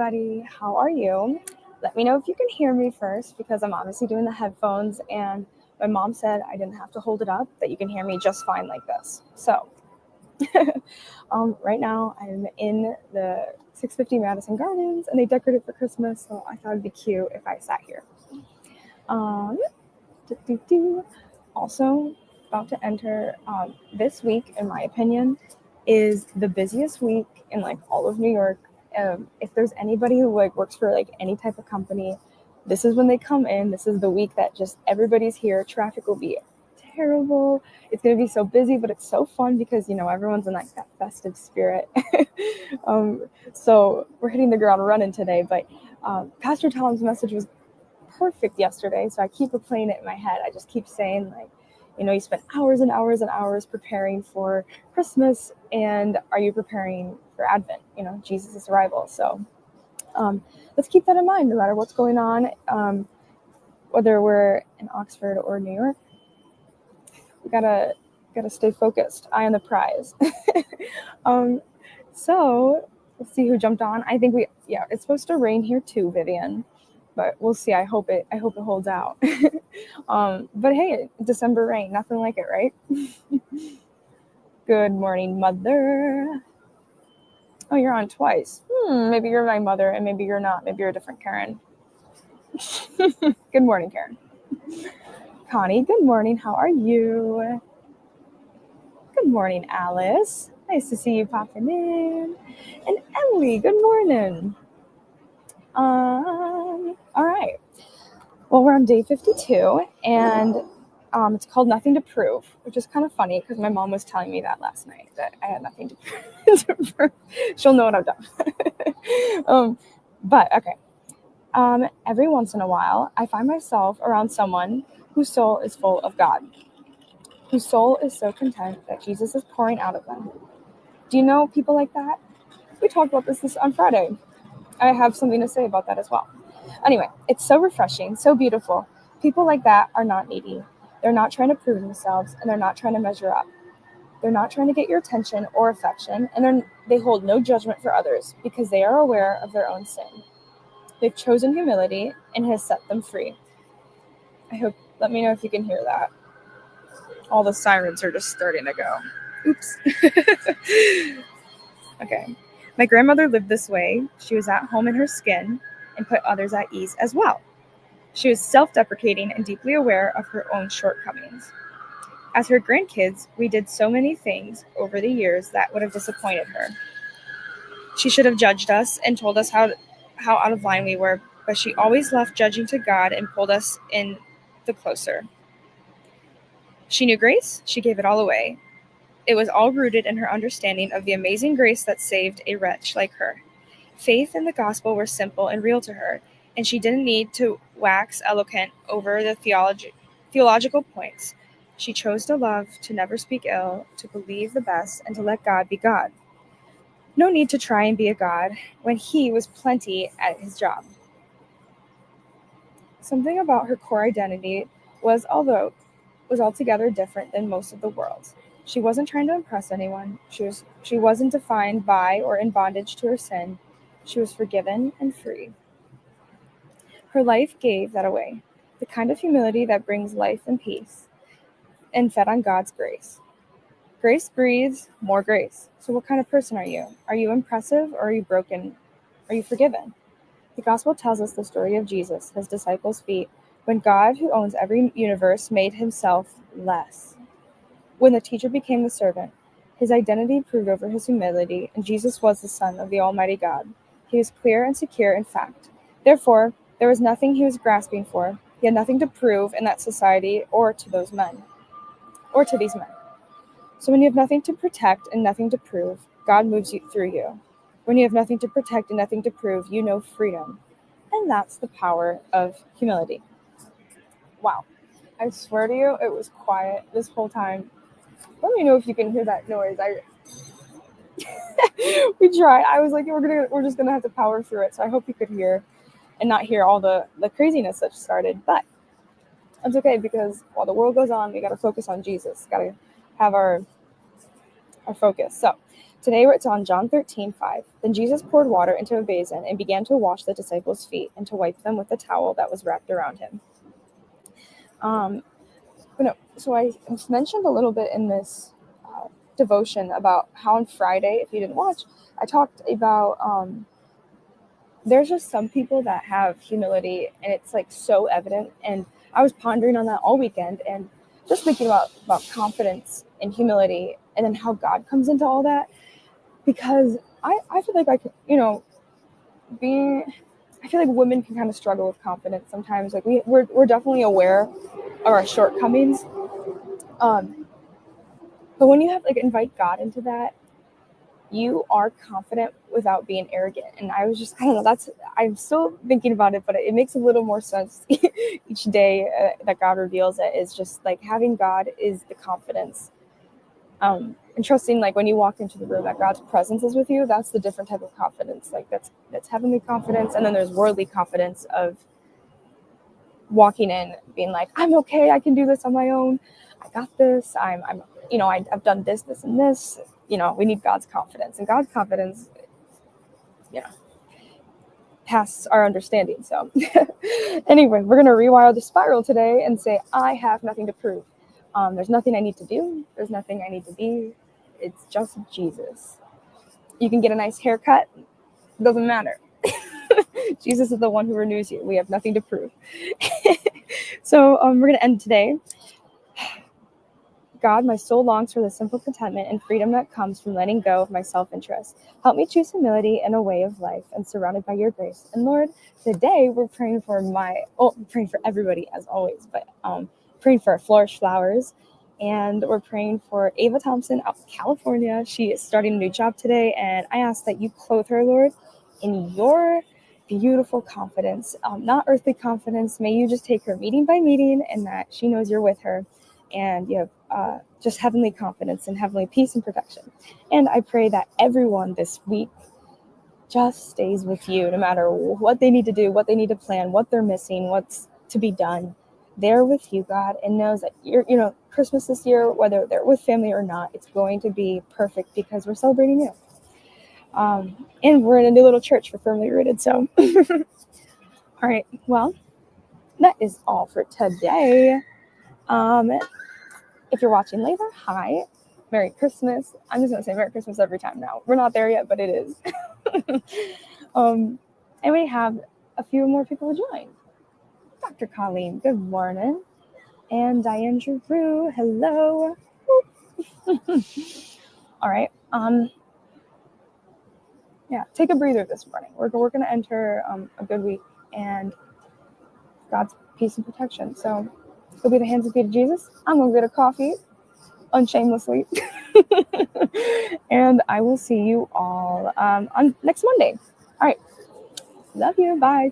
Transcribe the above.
everybody. How are you? Let me know if you can hear me first because I'm obviously doing the headphones and my mom said I didn't have to hold it up, that you can hear me just fine like this. So right now I'm in the 650 Madison Gardens and they decorated for Christmas, so I thought it'd be cute if I sat here. Also, about to enter this week, in my opinion, is the busiest week in like all of New York. If there's anybody who like works for like any type of company, this is when they come in. This is the week that just everybody's here. Traffic will be terrible. It's gonna be so busy, but it's so fun because everyone's in like that festive spirit. So we're hitting the ground running today. But Pastor Tom's message was perfect yesterday, so I keep replaying it in my head. I just keep saying like, you spent hours and hours and hours preparing for Christmas, and are you preparing for Advent, Jesus' arrival? So let's keep that in mind no matter what's going on, whether we're in Oxford or New York. We gotta stay focused, eye on the prize. So let's see who jumped on. I think it's supposed to rain here too, Vivian, but we'll see. I hope it holds out. But hey, December rain, nothing like it, right? Good morning, Mother. Oh, you're on twice. Maybe you're my mother and maybe you're not. Maybe you're a different Karen. Good morning, Karen. Connie, good morning. How are you? Good morning, Alice. Nice to see you popping in. And Emily, good morning. All right. Well, we're on day 52, and it's called Nothing to Prove, which is kind of funny because my mom was telling me that last night, that I had nothing to prove. She'll know what I've done. But okay. Every once in a while, I find myself around someone whose soul is full of God, whose soul is so content that Jesus is pouring out of them. Do you know people like that? We talked about this on Friday. I have something to say about that as well. Anyway, it's so refreshing, so beautiful. People like that are not needy. They're not trying to prove themselves, and they're not trying to measure up. They're not trying to get your attention or affection, and they hold no judgment for others because they are aware of their own sin. They've chosen humility, and it has set them free. Let me know if you can hear that. All the sirens are just starting to go. Oops. Okay. My grandmother lived this way. She was at home in her skin and put others at ease as well. She was self-deprecating and deeply aware of her own shortcomings. As her grandkids, we did so many things over the years that would have disappointed her. She should have judged us and told us how out of line we were, but she always left judging to God and pulled us in the closer. She knew grace, she gave it all away. It was all rooted in her understanding of the amazing grace that saved a wretch like her. Faith and the gospel were simple and real to her, and she didn't need to wax eloquent over the theological points. She chose to love, to never speak ill, to believe the best, and to let God be God. No need to try and be a god when he was plenty at his job. Something about her core identity was altogether different than most of the world. She wasn't trying to impress anyone. She wasn't defined by or in bondage to her sin. She was forgiven and free. Her life gave that away, the kind of humility that brings life and peace, and fed on God's grace. Grace breathes more grace. So what kind of person are you? Are you impressive or are you broken? Are you forgiven? The gospel tells us the story of Jesus, his disciples' feet, when God, who owns every universe, made himself less. When the teacher became the servant, his identity proved over his humility, and Jesus was the Son of the Almighty God. He was clear and secure in fact. Therefore, there was nothing he was grasping for. He had nothing to prove in that society or to these men. So when you have nothing to protect and nothing to prove, God moves through you. When you have nothing to protect and nothing to prove, you know freedom. And that's the power of humility. Wow. I swear to you, it was quiet this whole time. Let me know if you can hear that noise. We tried. I was like, we're just gonna have to power through it. So I hope you could hear and not hear all the craziness that started. But it's okay, because while the world goes on, we gotta focus on Jesus. Gotta have our focus. So Today it's on John 13:5. Then Jesus poured water into a basin and began to wash the disciples' feet and to wipe them with the towel that was wrapped around him. So I mentioned a little bit in this devotion about how on Friday, if you didn't watch, I talked about there's just some people that have humility and it's like so evident. And I was pondering on that all weekend and just thinking about confidence and humility and then how God comes into all that. Because I feel like I could, I feel like women can kind of struggle with confidence sometimes. Like we're definitely aware of our shortcomings. But when you have invite God into that, you are confident without being arrogant. And I was just, I don't know, I'm still thinking about it, but it makes a little more sense each day that God reveals it. Is just like having God is the confidence. And trusting, when you walk into the room, that God's presence is with you. That's the different type of confidence. That's heavenly confidence. And then there's worldly confidence of walking in being like, I'm okay, I can do this on my own, I got this, I've done this and this. We need God's confidence, and God's confidence past our understanding. So anyway, we're going to rewire the spiral today and say, I have nothing to prove. There's nothing I need to do, there's nothing I need to be. It's just Jesus. You can get a nice haircut, it doesn't matter. Jesus is the one who renews you. We have nothing to prove. So we're going to end today. God, my soul longs for the simple contentment and freedom that comes from letting go of my self-interest. Help me choose humility in a way of life and surrounded by your grace. And Lord, today we're praying for praying for everybody as always, but praying for Flourish Flowers. And we're praying for Ava Thompson out in California. She is starting a new job today. And I ask that you clothe her, Lord, in your beautiful confidence, not earthly confidence. May you just take her meeting by meeting and that she knows you're with her. And you have just heavenly confidence and heavenly peace and protection. And I pray that everyone this week just stays with you, no matter what they need to do, what they need to plan, what they're missing, what's to be done. They're with you, God, and knows that Christmas this year, whether they're with family or not, it's going to be perfect because we're celebrating you. And we're in a new little church for Firmly Rooted. So, all right, well, that is all for today. If you're watching later, hi, Merry Christmas. I'm just going to say Merry Christmas every time now. We're not there yet, but it is. And we have a few more people join. Dr. Colleen, good morning. And Diane Giroux, hello. All right. Yeah, take a breather this morning. We're going to enter a good week and God's peace and protection. So it'll be the hands and feet of Jesus. I'm going to get a coffee unshamelessly. And I will see you all on next Monday. All right. Love you. Bye.